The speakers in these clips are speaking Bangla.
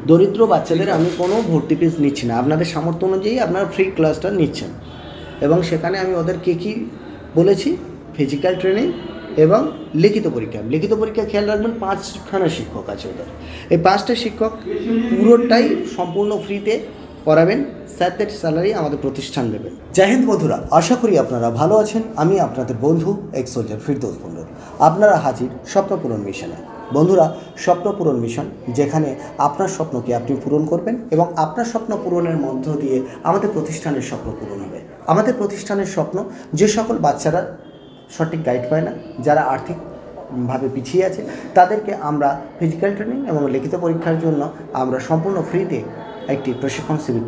দরিদ্র বাচ্চাদের আমি কোনো ভর্তি ফিস নিচ্ছি না, আপনাদের সামর্থ্য অনুযায়ী আপনারা ফ্রি ক্লাসটা নিচ্ছেন। এবং সেখানে আমি ওদেরকে কি বলেছি, ফিজিক্যাল ট্রেনিং এবং লিখিত পরীক্ষা খেয়াল রাখবেন। 5খানা শিক্ষক আছে ওদের, এই 5টা শিক্ষক পুরোটাই সম্পূর্ণ ফ্রিতে করাবেন, স্যারদের স্যালারি আমাদের প্রতিষ্ঠান দেবেন। জয় হিন্দ বন্ধুরা, আশা করি আপনারা ভালো আছেন। আমি আপনাদের বন্ধু এক্স সোলজার ফিরদৌস মণ্ডল, আপনারা হাজির স্বপ্ন পূরণ মিশনে। বন্ধুরা, স্বপ্ন পূরণ মিশন, যেখানে আপনার স্বপ্নকে আপনি পূরণ করবেন এবং আপনার স্বপ্ন পূরণের মধ্য দিয়ে আমাদের প্রতিষ্ঠানের স্বপ্ন পূরণ হবে। আমাদের প্রতিষ্ঠানের স্বপ্ন, যে সকল বাচ্চারা সঠিক গাইড পায় না, যারা আর্থিকভাবে পিছিয়ে আছে, তাদেরকে আমরা ফিজিক্যাল ট্রেনিং এবং লিখিত পরীক্ষার জন্য আমরা সম্পূর্ণ ফ্রিতে একটি প্রশিক্ষণ শিবির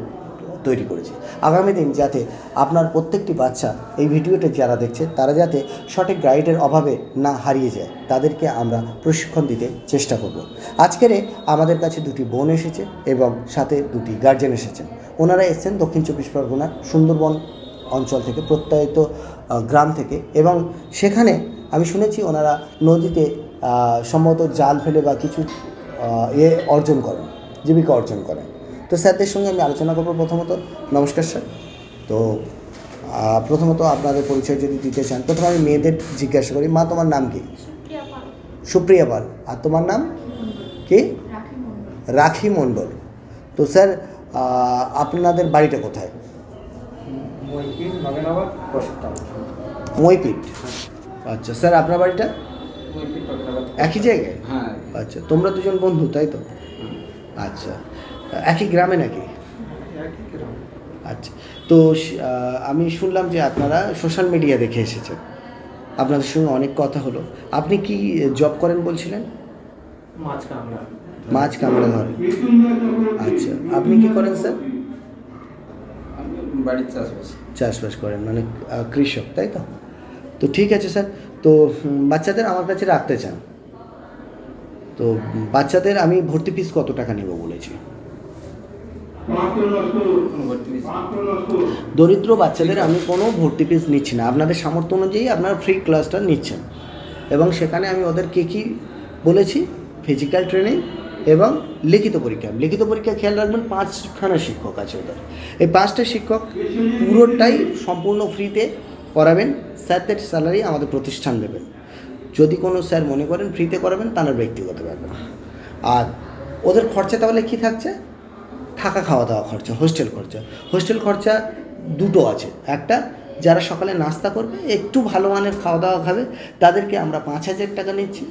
তৈরি করেছি। আগামী দিন যাতে আপনার প্রত্যেকটি বাচ্চা, এই ভিডিওটা যারা দেখছে, তারা যাতে সঠিক গাইডের অভাবে না হারিয়ে যায়, তাদেরকে আমরা প্রশিক্ষণ দিতে চেষ্টা করব। আজকের আমাদের কাছে 2টি বোন এসেছে এবং সাথে 2টি গার্জেন এসেছেন। ওনারা এসেছেন দক্ষিণ 24 পরগনার সুন্দরবন অঞ্চল থেকে, প্রত্যয়িত গ্রাম থেকে। এবং সেখানে আমি শুনেছি ওনারা নদীতে সম্ভবত জাল ফেলে বা কিছু অর্জন করেন, জীবিকা অর্জন করেন। তো স্যারদের সঙ্গে আমি আলোচনা করবো। প্রথমত নমস্কার স্যার। তো প্রথমত আপনাদের পরিচয় যদি দিতে চান। প্রথমে আমি মেয়েদের জিজ্ঞাসা করি, মা তোমার নাম কি? সুপ্রিয়া পাল। আর তোমার নাম কি? রাখি মণ্ডল। তো স্যার, আপনাদের বাড়িটা কোথায়? মইপিট। আচ্ছা স্যার, আপনার বাড়িটা একই জায়গায়? হ্যাঁ। আচ্ছা, তোমরা দুজন বন্ধু তাই তো? আচ্ছা, একই গ্রামে নাকি? আচ্ছা, তো আমি শুনলাম যে আপনারা সোশ্যাল মিডিয়া দেখে এসেছেন, আপনাদের সঙ্গে অনেক কথা হলো। আপনি কি জব করেন বলছিলেন? মাছ কামড়া ধরেন। আচ্ছা, আপনি কি করেন স্যার? বাড়ির চাষবাস করেন, মানে কৃষক তাই তো? তো ঠিক আছে স্যার। তো বাচ্চাদের আমার কাছে রাখতে চান, তো বাচ্চাদের আমি ভর্তি ফিস কত টাকা নেব বলেছি? দরিদ্র বাচ্চাদের আমি কোনো ভর্তি ফিস নিচ্ছি না, আপনাদের সামর্থ্য অনুযায়ী আপনারা ফ্রি ক্লাসটা নিচ্ছেন। এবং সেখানে আমি ওদেরকে কি বলেছি, ফিজিক্যাল ট্রেনিং এবং লিখিত পরীক্ষা খেয়াল রাখবেন। 5খানা শিক্ষক আছে ওদের, এই 5টা শিক্ষক পুরোটাই সম্পূর্ণ ফ্রিতে করাবেন, স্যারদের স্যালারি আমাদের প্রতিষ্ঠান দেবেন। যদি কোনো স্যার মনে করেন ফ্রিতে করাবেন, তাহলে ব্যক্তিগত ব্যাপার। আর ওদের খরচা তাহলে কি থাকছে? থাকা খাওয়া দাওয়া খরচা, হোস্টেল খরচা 2টো আছে। একটা, যারা সকালে নাস্তা করবে, একটু ভালো মানের খাওয়া দাওয়া খাবে, তাদেরকে আমরা 5,000 টাকা নিচ্ছি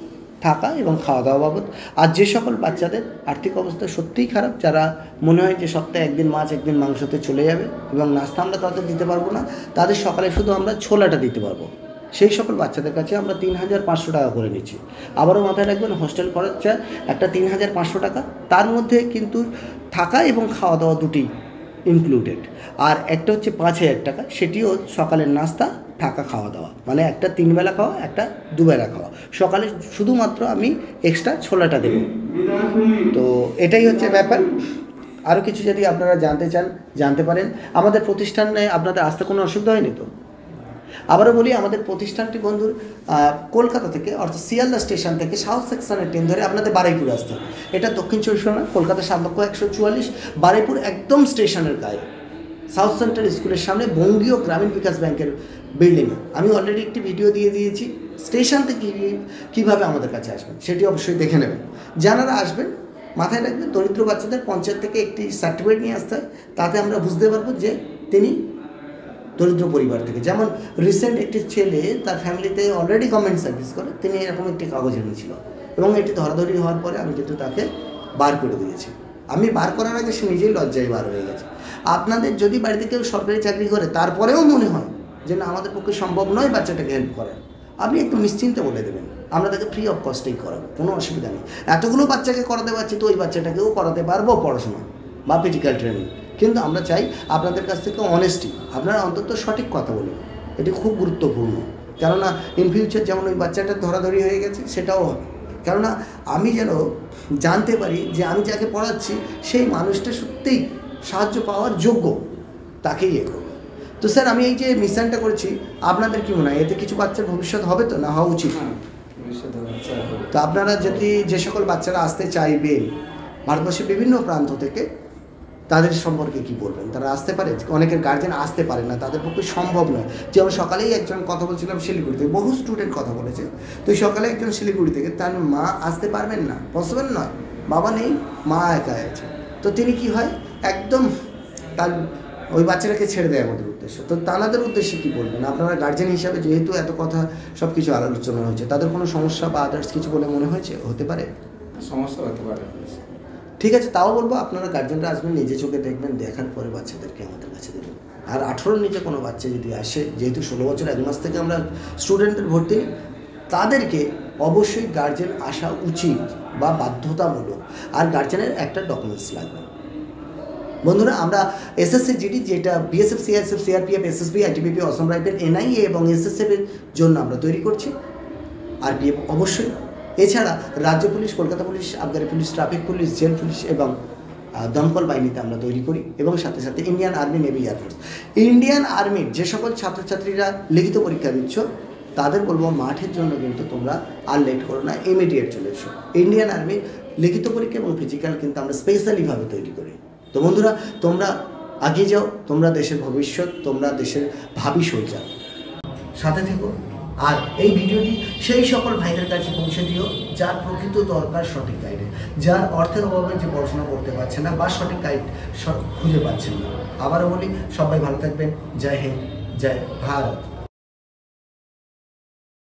থাকা এবং খাওয়া দাওয়া বাবদ। আর যে সকল বাচ্চাদের আর্থিক অবস্থা সত্যিই খারাপ, যারা মনে হয় যে সপ্তাহে একদিন মাছ একদিন মাংসতে চলে যাবে এবং নাস্তা আমরা তাদের দিতে পারবো না, তাদের সকালে শুধু আমরা ছোলাটা দিতে পারবো, সেই সকল বাচ্চাদের কাছে আমরা 3,500 টাকা করে নিচ্ছি। আবারও মাথায় রাখবেন, হোস্টেল খরচা একটা 3,500 টাকা, তার মধ্যে কিন্তু থাকা এবং খাওয়া দাওয়া দুটি ইনক্লুডেড। আর একটা হচ্ছে 5,000 টাকা, সেটিও সকালের নাস্তা, থাকা, খাওয়া দাওয়া, মানে একটা 3 বেলা খাওয়া, একটা 2 বেলা খাওয়া। সকালে শুধুমাত্র আমি এক্সট্রা ছোলাটা দেব। তো এটাই হচ্ছে ব্যাপার। আরও কিছু যদি আপনারা জানতে চান জানতে পারেন। আমাদের প্রতিষ্ঠানে আপনাদের আসতে কোনো অসুবিধা হয়নি তো? আবারও বলি, আমাদের প্রতিষ্ঠানটি বন্ধুর কলকাতা থেকে, অর্থাৎ শিয়ালদা স্টেশন থেকে সাউথ সেকশনের ট্রেন ধরে আপনাদের বারুইপুর আসতে হবে। এটা দক্ষিণ 24 পরগনা, কলকাতা 7,144, বারুইপুর একদম স্টেশনের গায়ে, সাউথ সেন্ট্রাল স্কুলের সামনে, বঙ্গীয় গ্রামীণ বিকাশ ব্যাংকের বিল্ডিংয়ে। আমি অলরেডি একটি ভিডিও দিয়ে দিয়েছি স্টেশন থেকে কীভাবে আমাদের কাছে আসবেন, সেটি অবশ্যই দেখে নেবেন। যারা আসবেন মাথায় রাখবেন, দরিদ্র বাচ্চাদের পঞ্চায়েত থেকে একটি সার্টিফিকেট নিয়ে আসতে হয়, তাতে আমরা বুঝতে পারবো যে তিনি দরিদ্র পরিবার থেকে। যেমন রিসেন্ট একটি ছেলে, তার ফ্যামিলিতে অলরেডি গভর্নমেন্ট সার্ভিস করে, তিনি এরকম একটি কাগজ এনেছিল এবং এটি ধরাধরি হওয়ার পরে আমি কিন্তু তাকে বার করে দিয়েছি। আমি বার করার আগে সে নিজেই লজ্জায় বার হয়ে গেছে। আপনাদের যদি বাড়িতে কেউ সরকারি চাকরি করে, তারপরেও মনে হয় যে না, আমাদের পক্ষে সম্ভব নয় বাচ্চাটাকে হেল্প করেন, আপনি একটু নিশ্চিন্তে বলে দেবেন, আমরা তাকে ফ্রি অফ কস্টেই করাবো, কোনো অসুবিধা নেই। এতগুলো বাচ্চাকে করাতে পারছি, তো ওই বাচ্চাটাকেও করাতে পারবো পড়াশোনা বা ফিজিক্যাল ট্রেনিং। কিন্তু আমরা চাই আপনাদের কাছ থেকে অনেস্টি, আপনারা অন্তত সঠিক কথা বলুন, এটি খুব গুরুত্বপূর্ণ। কেননা ইন ফিউচার যেমন ওই বাচ্চাটা ধরাধরি হয়ে গেছে, সেটাও হবে। কেননা আমি যেন জানতে পারি যে আমি যাকে পড়াচ্ছি সেই মানুষটা সত্যিই সাহায্য পাওয়ার যোগ্য, তাকেই এ করব। তো স্যার, আমি এই যে মিশনটা করছি, আপনাদের কি মনে হয় এতে কিছু বাচ্চার ভবিষ্যৎ হবে তো, না হওয়া উচিত? তো আপনারা যদি যে সকল বাচ্চারা আসতে চাইবেন, ভারতবর্ষের বিভিন্ন প্রান্ত থেকে, তাদের সম্পর্কে কি বলবেন? তারা আসতে পারে? অনেকের গার্জেন আসতে পারে না, তাদের পক্ষে সম্ভব নয়। যেমন সকালেই একজন কথা বলছিলাম শিলিগুড়ি থেকে, বহু স্টুডেন্ট কথা বলেছে, তো সকালে একজন শিলিগুড়ি থেকে, তার মা আসতে পারবেন না, পসিবল নয়, বাবা নেই, মা একা আছে, তো তিনি কি হয় একদম তার ওই বাচ্চাটাকে ছেড়ে দেয় আমাদের উদ্দেশ্য। তো তাদের উদ্দেশ্যে কী বলবেন আপনারা গার্জেন হিসাবে? যেহেতু এত কথা সব কিছু আলোচনা হয়েছে, তাদের কোনো সমস্যা বা আদার্স কিছু বলে মনে হয়েছে? হতে পারে সমস্যা হতে পারে। ঠিক আছে, তাও বলবো আপনারা গার্জেনরা আসবেন, নিজে চোখে দেখবেন, দেখার পরে বাচ্চাদেরকে আমাদের কাছে দেবেন। আর 18-র নিচে কোনো বাচ্চা যদি আসে, যেহেতু 16 বছর 1 মাস থেকে আমরা স্টুডেন্টের ভর্তি নিই, তাদেরকে অবশ্যই গার্জেন আসা উচিত বা বাধ্যতামূলক। আর গার্জেনের একটা ডকুমেন্টস লাগবে। বন্ধুরা, আমরা এসএসসি জিডি, যেটা BSF, CISF, CRPF, SSB, ITBP, Assam rifle, NIA এবং এসএসএফের জন্য আমরা তৈরি করছি। আরপিএফ অবশ্যই। এছাড়া রাজ্য পুলিশ, কলকাতা পুলিশ, আবগারি police, traffic police, jail police এবং দমকল বাহিনীতে আমরা তৈরি করি, এবং সাথে সাথে Indian army, navy, air force. Indian আর্মির যে সকল ছাত্রছাত্রীরা লিখিত পরীক্ষা দিচ্ছ, তাদের বলবো মাঠের জন্য কিন্তু তোমরা আর লেট করো না, ইমিডিয়েট চলে এসো। ইন্ডিয়ান আর্মির লিখিত পরীক্ষা এবং ফিজিক্যাল কিন্তু আমরা স্পেশালিভাবে তৈরি করি। তো বন্ধুরা, তোমরা এগিয়ে যাও, তোমরা দেশের ভবিষ্যৎ, তোমরা দেশের ভাবি সোলজার, সাথে থেকো। আর এই ভিডিওটি সেই সকল ভাইদের কাছে পৌঁছে দিও যার প্রকৃত দরকার সঠিক গাইডে, যার অর্থের অভাবে যে পড়াশোনা করতে পারছে না বা সঠিক গাইড খুঁজে পাচ্ছেন না। আবারও বলি, সবাই ভালো থাকবেন। জয় হিন্দ, জয় ভারত।